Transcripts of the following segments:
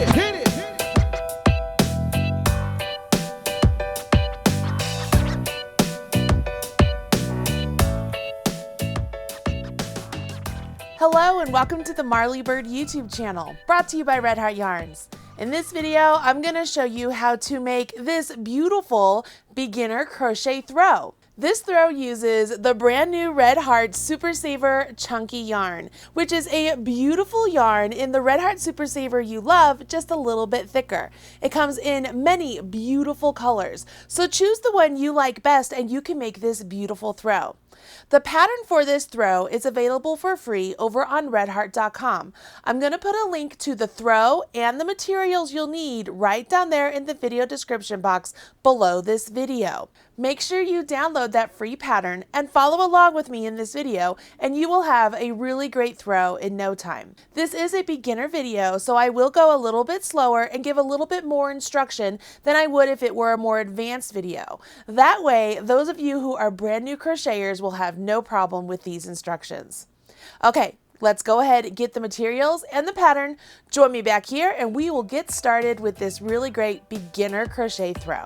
hit it. Hello and welcome to the Marley Bird YouTube channel, brought to you by Red Heart Yarns. In this video, I'm going to show you how to make this beautiful beginner crochet throw. This throw uses the brand new Red Heart Super Saver Chunky Yarn, which is a beautiful yarn in the Red Heart Super Saver you love, just a little bit thicker. It comes in many beautiful colors, so choose the one you like best and you can make this beautiful throw. The pattern for this throw is available for free over on redheart.com. I'm going to put a link to the throw and the materials you'll need right down there in the video description box below this video. Make sure you download that free pattern and follow along with me in this video, and you will have a really great throw in no time. This is a beginner video, so I will go a little bit slower and give a little bit more instruction than I would if it were a more advanced video. That way, those of you who are brand new crocheters will have no problem with these instructions. Okay, let's go ahead and get the materials and the pattern. Join me back here and we will get started with this really great beginner crochet throw.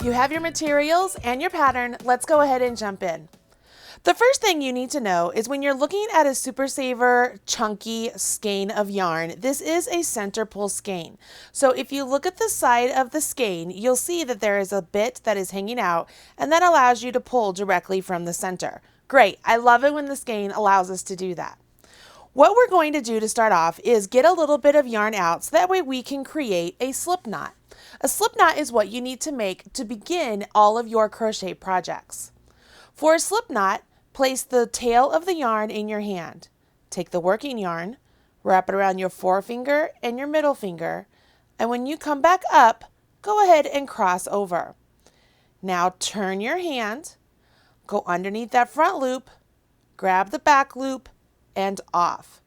You have your materials and your pattern. Let's go ahead and jump in. The first thing you need to know is when you're looking at a Super Saver chunky skein of yarn, this is a center pull skein. So if you look at the side of the skein, you'll see that there is a bit that is hanging out and that allows you to pull directly from the center. Great, I love it when the skein allows us to do that. What we're going to do to start off is get a little bit of yarn out so that way we can create a slip knot. A slip knot is what you need to make to begin all of your crochet projects. For a slip knot, place the tail of the yarn in your hand. Take the working yarn, wrap it around your forefinger and your middle finger, and when you come back up, go ahead and cross over. Now turn your hand, go underneath that front loop, grab the back loop, and off.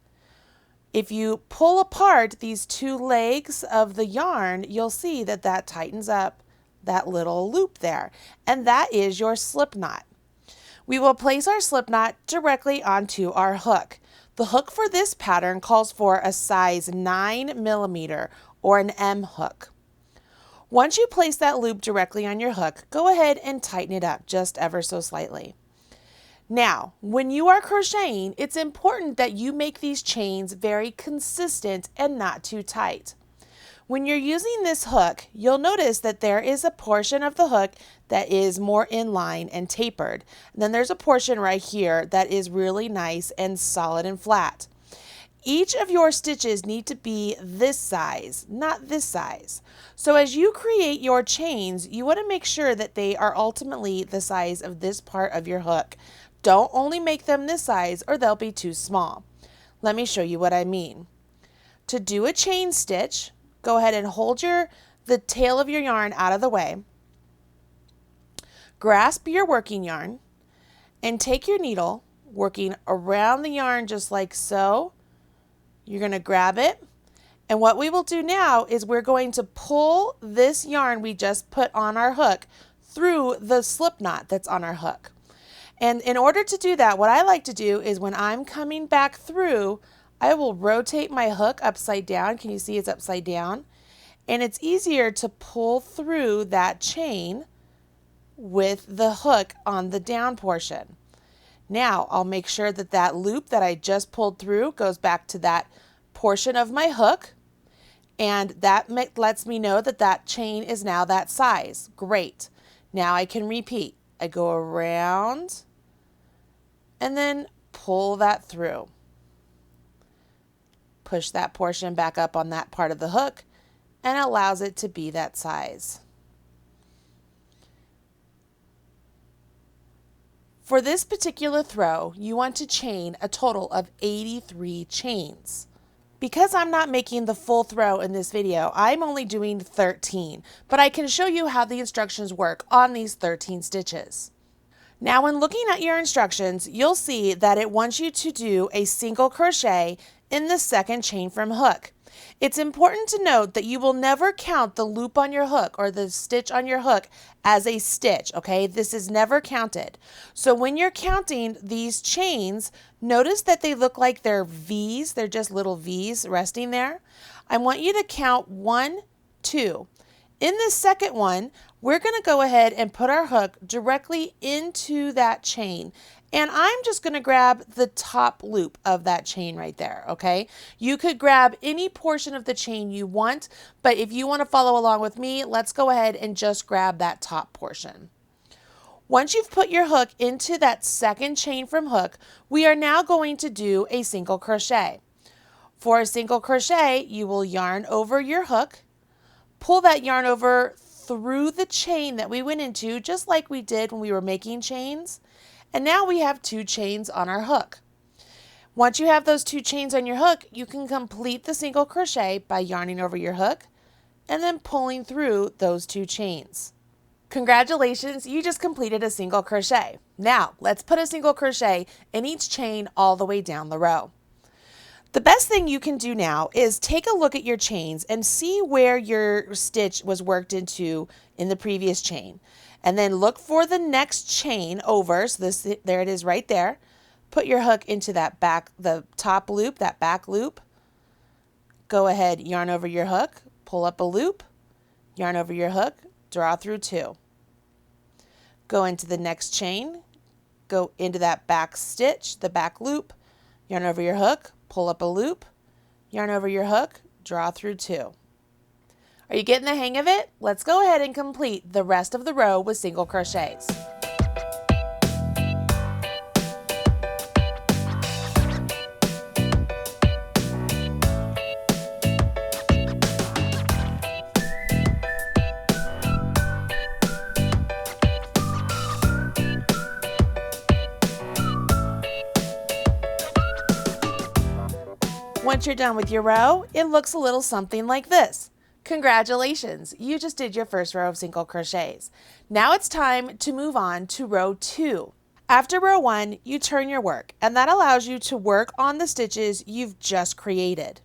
If you pull apart these two legs of the yarn, you'll see that that tightens up that little loop there, and that is your slip knot. We will place our slip knot directly onto our hook. The hook for this pattern calls for a size 9mm or an M hook. Once you place that loop directly on your hook, go ahead and tighten it up just ever so slightly. Now, when you are crocheting, it's important that you make these chains very consistent and not too tight. When you're using this hook, you'll notice that there is a portion of the hook that is more in line and tapered. And then there's a portion right here that is really nice and solid and flat. Each of your stitches need to be this size, not this size. So as you create your chains, you want to make sure that they are ultimately the size of this part of your hook. Don't only make them this size or they'll be too small. Let me show you what I mean. To do a chain stitch, go ahead and hold the tail of your yarn out of the way. Grasp your working yarn and take your needle, working around the yarn just like so. You're going to grab it. And what we will do now is we're going to pull this yarn we just put on our hook through the slip knot that's on our hook. And in order to do that, what I like to do is when I'm coming back through, I will rotate my hook upside down. Can you see it's upside down? And it's easier to pull through that chain with the hook on the down portion. Now I'll make sure that that loop that I just pulled through goes back to that portion of my hook. And that lets me know that that chain is now that size. Great. Now I can repeat. I go around and then pull that through. Push that portion back up on that part of the hook and allows it to be that size. For this particular throw, you want to chain a total of 83 chains. Because I'm not making the full throw in this video, I'm only doing 13, but I can show you how the instructions work on these 13 stitches. Now when looking at your instructions, you'll see that it wants you to do a single crochet in the second chain from hook. It's important to note that you will never count the loop on your hook or the stitch on your hook as a stitch, okay? This is never counted. So when you're counting these chains, notice that they look like they're V's. They're just little V's resting there. I want you to count 1, 2. In this second one, we're going to go ahead and put our hook directly into that chain. And I'm just going to grab the top loop of that chain right there, okay? You could grab any portion of the chain you want, but if you want to follow along with me, let's go ahead and just grab that top portion. Once you've put your hook into that second chain from hook, we are now going to do a single crochet. For a single crochet, you will yarn over your hook, pull that yarn over through the chain that we went into, just like we did when we were making chains. And now we have 2 chains on our hook. Once you have those 2 chains on your hook, you can complete the single crochet by yarning over your hook and then pulling through those 2 chains. Congratulations, you just completed a single crochet. Now, let's put a single crochet in each chain all the way down the row. The best thing you can do now is take a look at your chains and see where your stitch was worked into in the previous chain. And then look for the next chain over. So there it is right there. Put your hook into that the top loop, that back loop. Go ahead, yarn over your hook, pull up a loop, yarn over your hook, draw through 2. Go into the next chain, go into that back stitch, the back loop, yarn over your hook, pull up a loop, yarn over your hook, draw through 2. Are you getting the hang of it? Let's go ahead and complete the rest of the row with single crochets. Once you're done with your row, it looks a little something like this. Congratulations, you just did your first row of single crochets. Now it's time to move on to row 2. After row 1, you turn your work, and that allows you to work on the stitches you've just created.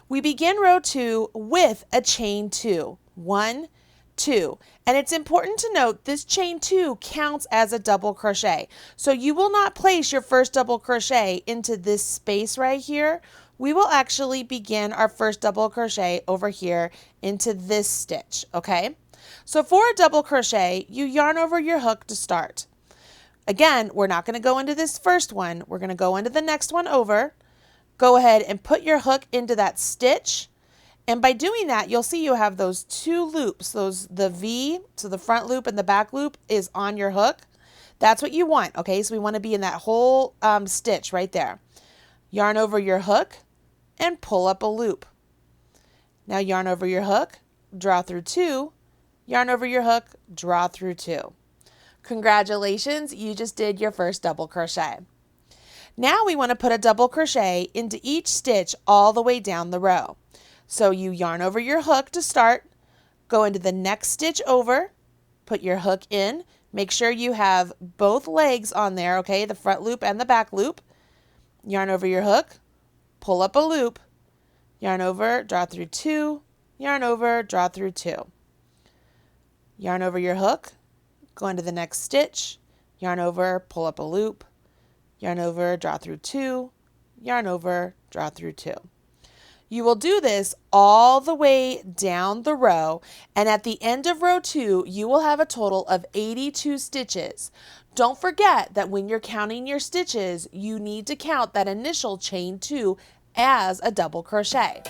We begin row 2 with a chain 2. 1, 2. And it's important to note this chain 2 counts as a double crochet. So you will not place your first double crochet into this space right here. We will actually begin our first double crochet over here into this stitch, okay? So for a double crochet, you yarn over your hook to start. Again, we're not going to go into this first one. We're going to go into the next one over. Go ahead and put your hook into that stitch. And by doing that, you'll see you have those 2 loops, the V, so the front loop and the back loop is on your hook. That's what you want, okay? So we want to be in that whole stitch right there. Yarn over your hook and pull up a loop. Now yarn over your hook, draw through 2, yarn over your hook, draw through 2. Congratulations, you just did your first double crochet. Now we want to put a double crochet into each stitch all the way down the row. So you yarn over your hook to start, go into the next stitch over, put your hook in, make sure you have both legs on there, okay, the front loop and the back loop. Yarn over your hook, pull up a loop, yarn over, draw through 2, yarn over, draw through 2. Yarn over your hook, go into the next stitch, yarn over, pull up a loop, yarn over, draw through 2, yarn over, draw through 2. You will do this all the way down the row, and at the end of row 2, you will have a total of 82 stitches. Don't forget that when you're counting your stitches, you need to count that initial chain 2 as a double crochet.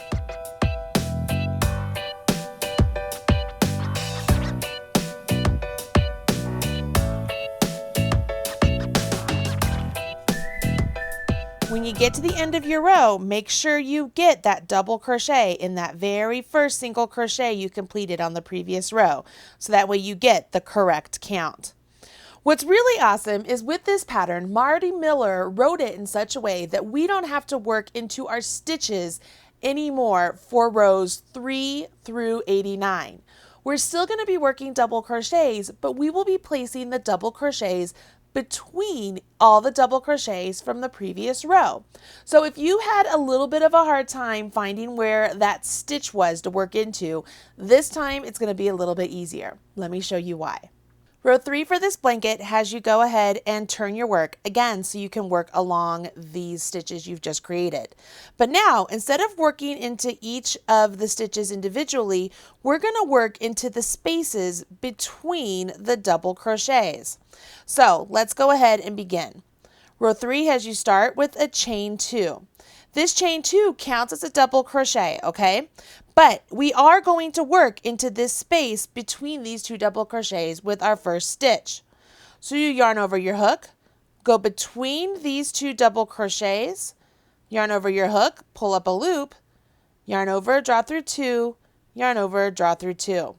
When you get to the end of your row, make sure you get that double crochet in that very first single crochet you completed on the previous row, so that way you get the correct count. What's really awesome is with this pattern, Marty Miller wrote it in such a way that we don't have to work into our stitches anymore for rows 3 through 89. We're still going to be working double crochets, but we will be placing the double crochets between all the double crochets from the previous row. So if you had a little bit of a hard time finding where that stitch was to work into, this time it's going to be a little bit easier. Let me show you why. Row 3 for this blanket has you go ahead and turn your work again so you can work along these stitches you've just created. But now, instead of working into each of the stitches individually, we're going to work into the spaces between the double crochets. So let's go ahead and begin. Row 3 has you start with a chain 2. This chain 2 counts as a double crochet, okay? But we are going to work into this space between these two double crochets with our first stitch. So you yarn over your hook, go between these two double crochets, yarn over your hook, pull up a loop, yarn over, draw through 2, yarn over, draw through 2.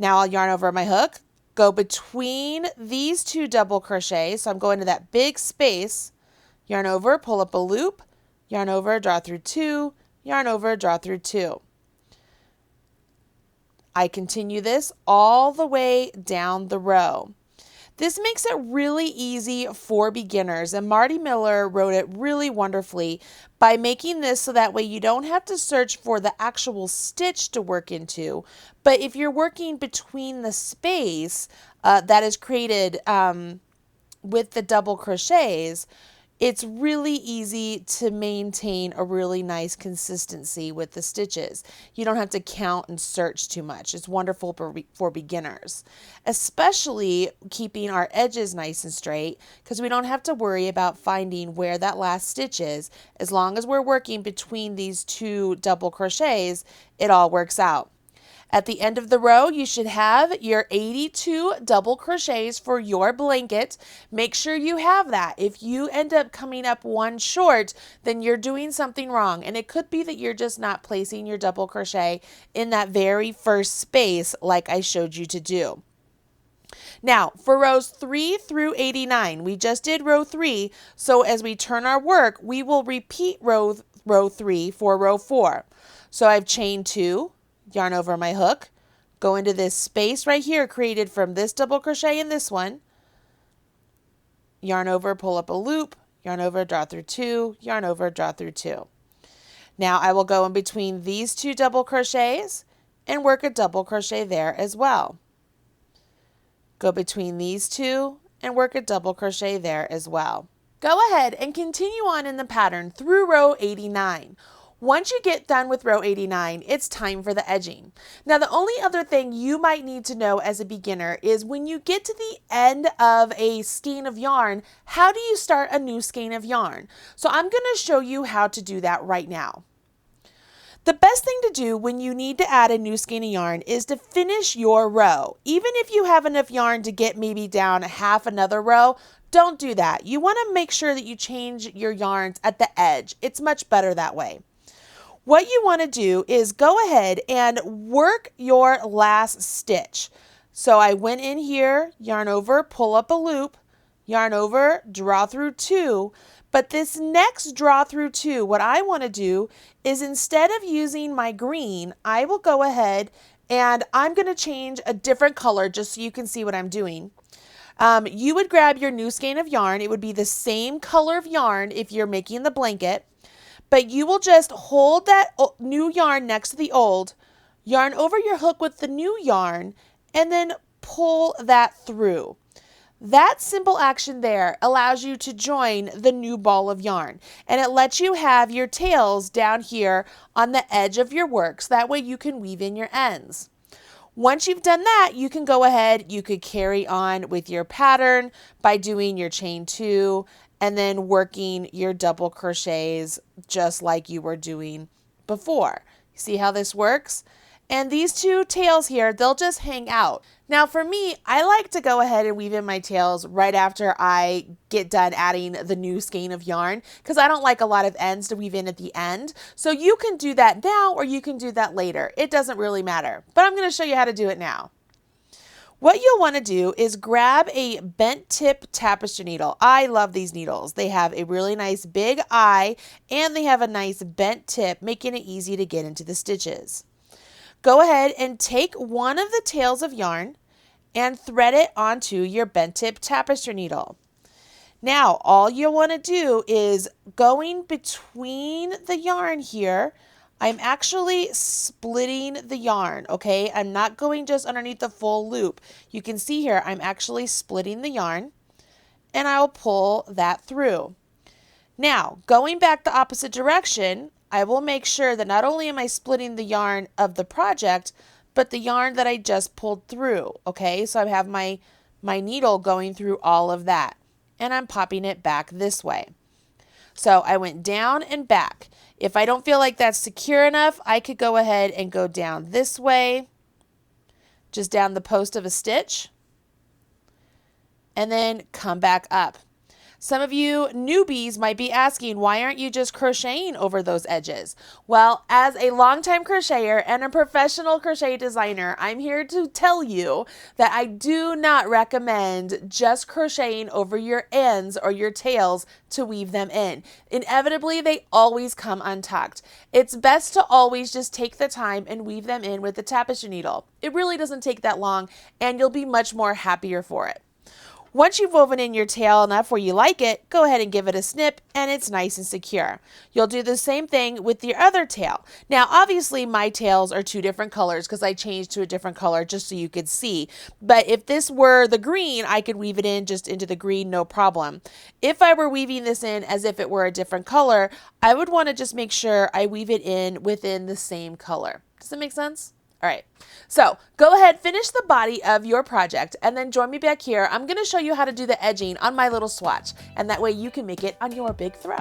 Now I'll yarn over my hook, go between these two double crochets, so I'm going to that big space, yarn over, pull up a loop, yarn over, draw through 2, yarn over, draw through 2. I continue this all the way down the row. This makes it really easy for beginners, and Marty Miller wrote it really wonderfully by making this so that way you don't have to search for the actual stitch to work into, but if you're working between the space that is created with the double crochets, it's really easy to maintain a really nice consistency with the stitches. You don't have to count and search too much. It's wonderful for beginners, especially keeping our edges nice and straight because we don't have to worry about finding where that last stitch is. As long as we're working between these two double crochets, it all works out. At the end of the row, you should have your 82 double crochets for your blanket. Make sure you have that. If you end up coming up one short, then you're doing something wrong. And it could be that you're just not placing your double crochet in that very first space like I showed you to do. Now, for rows 3 through 89, we just did row 3. So as we turn our work, we will repeat row 3 for row 4. So I've chained 2. Yarn over my hook, go into this space right here created from this double crochet and this one, yarn over, pull up a loop, yarn over, draw through 2, yarn over, draw through 2. Now I will go in between these two double crochets and work a double crochet there as well. Go between these two and work a double crochet there as well. Go ahead and continue on in the pattern through row 89. Once you get done with row 89, it's time for the edging. Now, the only other thing you might need to know as a beginner is when you get to the end of a skein of yarn, how do you start a new skein of yarn? So I'm going to show you how to do that right now. The best thing to do when you need to add a new skein of yarn is to finish your row. Even if you have enough yarn to get maybe down half another row, don't do that. You want to make sure that you change your yarns at the edge. It's much better that way. What you want to do is go ahead and work your last stitch. So I went in here, yarn over, pull up a loop, yarn over, draw through 2. But this next draw through 2, what I want to do is instead of using my green, I will go ahead and I'm going to change a different color just so you can see what I'm doing. You would grab your new skein of yarn. It would be the same color of yarn if you're making the blanket. But you will just hold that new yarn next to the old, yarn over your hook with the new yarn, and then pull that through. That simple action there allows you to join the new ball of yarn, and it lets you have your tails down here on the edge of your work, so that way you can weave in your ends. Once you've done that, you can go ahead, you could carry on with your pattern by doing your chain 2 and then working your double crochets just like you were doing before. See how this works? And these two tails here, they'll just hang out. Now for me, I like to go ahead and weave in my tails right after I get done adding the new skein of yarn because I don't like a lot of ends to weave in at the end. So you can do that now or you can do that later. It doesn't really matter, but I'm going to show you how to do it now. What you'll want to do is grab a bent tip tapestry needle. I love these needles. They have a really nice big eye and they have a nice bent tip, making it easy to get into the stitches. Go ahead and take one of the tails of yarn and thread it onto your bent tip tapestry needle. Now, all you want to do is going between the yarn here. I'm actually splitting the yarn, okay? I'm not going just underneath the full loop. You can see here, I'm actually splitting the yarn, and I'll pull that through. Now, going back the opposite direction, I will make sure that not only am I splitting the yarn of the project, but the yarn that I just pulled through, okay? So I have my needle going through all of that, and I'm popping it back this way. So I went down and back. If I don't feel like that's secure enough, I could go ahead and go down this way, just down the post of a stitch, and then come back up. Some of you newbies might be asking, why aren't you just crocheting over those edges? Well, as a longtime crocheter and a professional crochet designer, I'm here to tell you that I do not recommend just crocheting over your ends or your tails to weave them in. Inevitably, they always come untucked. It's best to always just take the time and weave them in with the tapestry needle. It really doesn't take that long, and you'll be much more happier for it. Once you've woven in your tail enough where you like it, go ahead and give it a snip, and it's nice and secure. You'll do the same thing with your other tail. Now, obviously, my tails are two different colors because I changed to a different color just so you could see. But if this were the green, I could weave it in just into the green, no problem. If I were weaving this in as if it were a different color, I would want to just make sure I weave it in within the same color. Does that make sense? All right, so go ahead, finish the body of your project, and then join me back here. I'm going to show you how to do the edging on my little swatch, and that way you can make it on your big throw.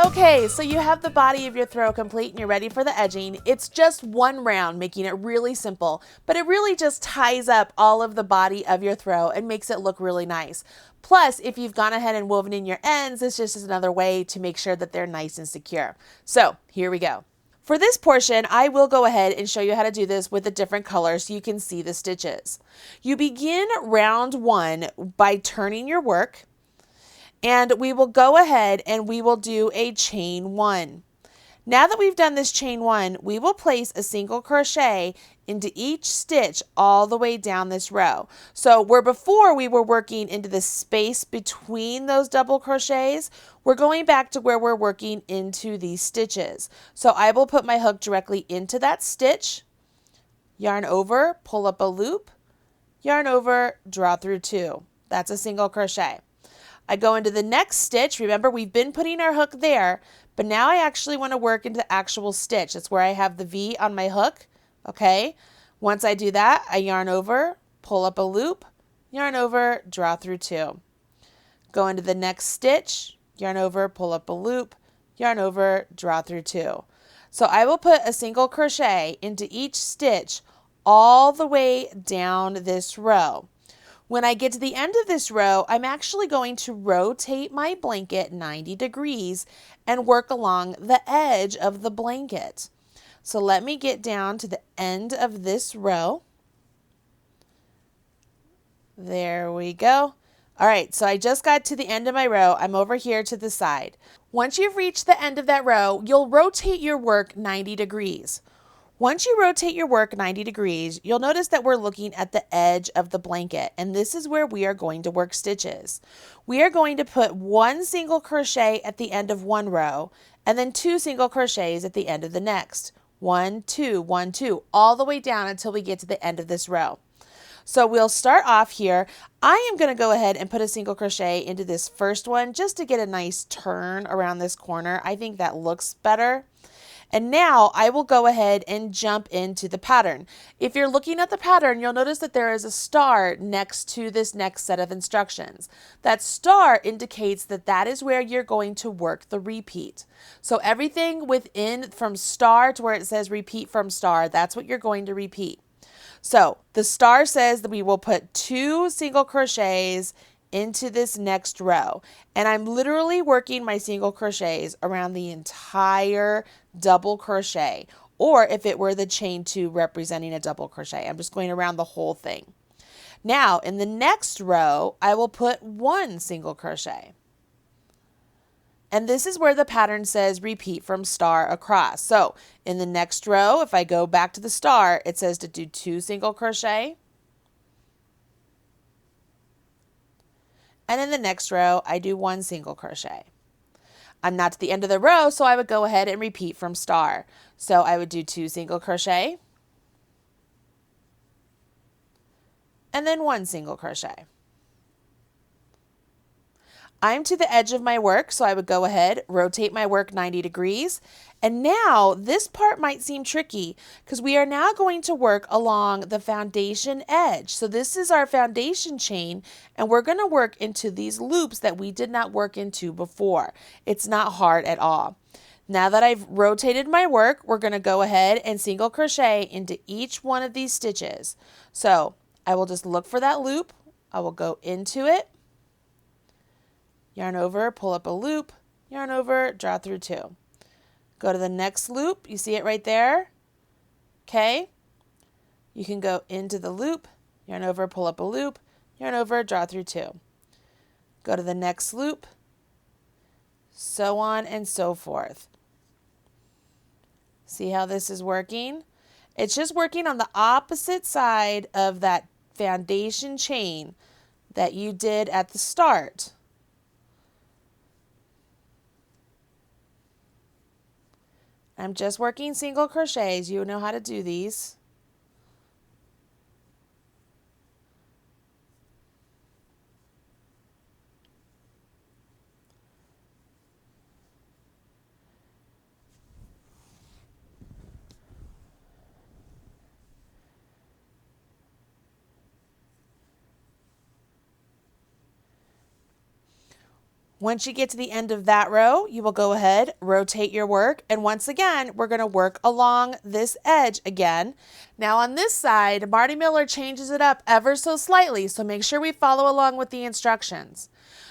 Okay, so you have the body of your throw complete and you're ready for the edging. It's just one round, making it really simple, but it really just ties up all of the body of your throw and makes it look really nice. Plus, if you've gone ahead and woven in your ends, it's just another way to make sure that they're nice and secure. So here we go. For this portion, I will go ahead and show you how to do this with a different color so you can see the stitches. You begin round one by turning your work, and we will go ahead and we will do a chain one. Now that we've done this chain one, we will place a single crochet into each stitch all the way down this row. So where before we were working into the space between those double crochets, we're going back to where we're working into these stitches. So I will put my hook directly into that stitch, yarn over, pull up a loop, yarn over, draw through two. That's a single crochet. I go into the next stitch. Remember, we've been putting our hook there, but now I actually want to work into the actual stitch. That's where I have the V on my hook. Okay. Once I do that, I yarn over, pull up a loop, yarn over, draw through two. Go into the next stitch, yarn over, pull up a loop, yarn over, draw through two. So I will put a single crochet into each stitch all the way down this row. When I get to the end of this row, I'm actually going to rotate my blanket 90 degrees and work along the edge of the blanket. So let me get down to the end of this row. There we go. All right, so I just got to the end of my row. I'm over here to the side. Once you've reached the end of that row, you'll rotate your work 90 degrees. Once you rotate your work 90 degrees, you'll notice that we're looking at the edge of the blanket, and this is where we are going to work stitches. We are going to put one single crochet at the end of one row, and then two single crochets at the end of the next. 1, 2, 1, 2, all the way down until we get to the end of this row. So we'll start off here. I am going to go ahead and put a single crochet into this first one just to get a nice turn around this corner. I think that looks better. And now I will go ahead and jump into the pattern. If you're looking at the pattern, you'll notice that there is a star next to this next set of instructions. That star indicates that that is where you're going to work the repeat. So everything within from star to where it says repeat from star, that's what you're going to repeat. So the star says that we will put 2 single crochets into this next row, and I'm literally working my single crochets around the entire double crochet, or if it were the chain 2 representing a double crochet, I'm just going around the whole thing. Now in the next row I will put 1 single crochet. And this is where the pattern says repeat from star across. So in the next row, if I go back to the star, it says to do 2 single crochet. And in the next row, I do 1 single crochet. I'm not to the end of the row, so I would go ahead and repeat from star. So I would do 2 single crochet and then 1 single crochet. I'm to the edge of my work, so I would go ahead, rotate my work 90 degrees. And now this part might seem tricky because we are now going to work along the foundation edge. So this is our foundation chain, and we're going to work into these loops that we did not work into before. It's not hard at all. Now that I've rotated my work, we're going to go ahead and single crochet into each one of these stitches. So I will just look for that loop. I will go into it. Yarn over, pull up a loop, yarn over, draw through 2. Go to the next loop. You see it right there? Okay. You can go into the loop, yarn over, pull up a loop, yarn over, draw through 2. Go to the next loop, so on and so forth. See how this is working? It's just working on the opposite side of that foundation chain that you did at the start. I'm just working single crochets. You know how to do these. Once you get to the end of that row, you will go ahead, rotate your work, and once again, we're going to work along this edge again. Now on this side, Marty Miller changes it up ever so slightly, so make sure we follow along with the instructions.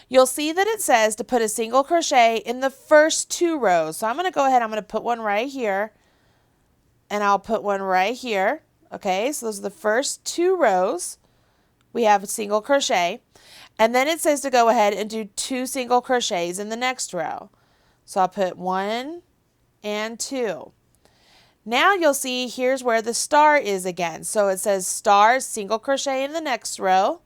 You'll see that it says to put a single crochet in the first 2 rows. So I'm going to go ahead, I'm going to put one right here, and I'll put one right here. Okay, so those are the first 2 rows. We have a single crochet. And then it says to go ahead and do 2 single crochets in the next row. So I'll put 1 and 2. Now you'll see here's where the star is again. So it says star, single crochet in the next row,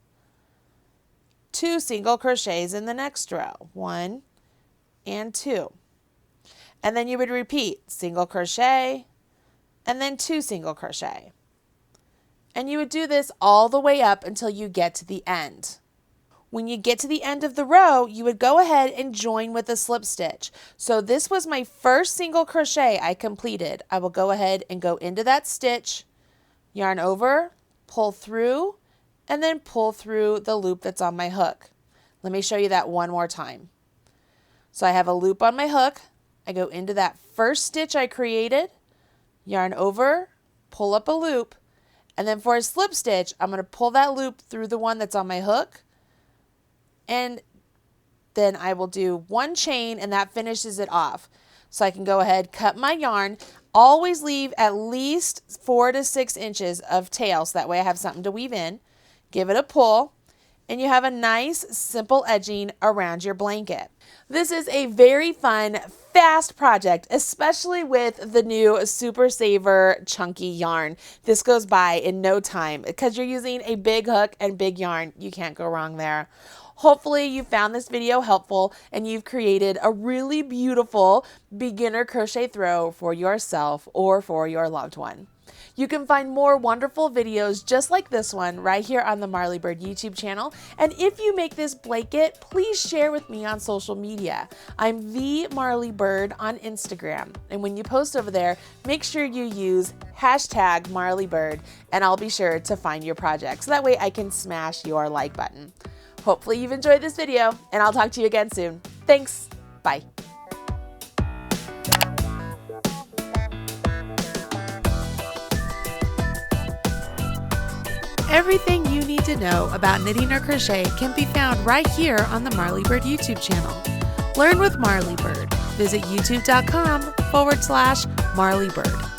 2 single crochets in the next row, 1 and 2. And then you would repeat single crochet and then 2 single crochet. And you would do this all the way up until you get to the end. When you get to the end of the row, you would go ahead and join with a slip stitch. So this was my first single crochet I completed. I will go ahead and go into that stitch, yarn over, pull through, and then pull through the loop that's on my hook. Let me show you that one more time. So I have a loop on my hook. I go into that first stitch I created, yarn over, pull up a loop, and then for a slip stitch, I'm going to pull that loop through the one that's on my hook, and then I will do 1 chain and that finishes it off. So I can go ahead, cut my yarn, always leave at least 4 to 6 inches of tail so that way I have something to weave in, give it a pull, and you have a nice simple edging around your blanket. This is a very fun, fast project, especially with the new Super Saver chunky yarn. This goes by in no time because you're using a big hook and big yarn. You can't go wrong there. Hopefully you found this video helpful and you've created a really beautiful beginner crochet throw for yourself or for your loved one. You can find more wonderful videos just like this one right here on the Marley Bird YouTube channel. And if you make this blanket, please share with me on social media. I'm the Marley Bird on Instagram. And when you post over there, make sure you use hashtag Marley Bird and I'll be sure to find your project. So that way I can smash your like button. Hopefully you've enjoyed this video and I'll talk to you again soon. Thanks. Bye. Everything you need to know about knitting or crochet can be found right here on the Marley Bird YouTube channel. Learn with Marley Bird. Visit youtube.com/Marley Bird.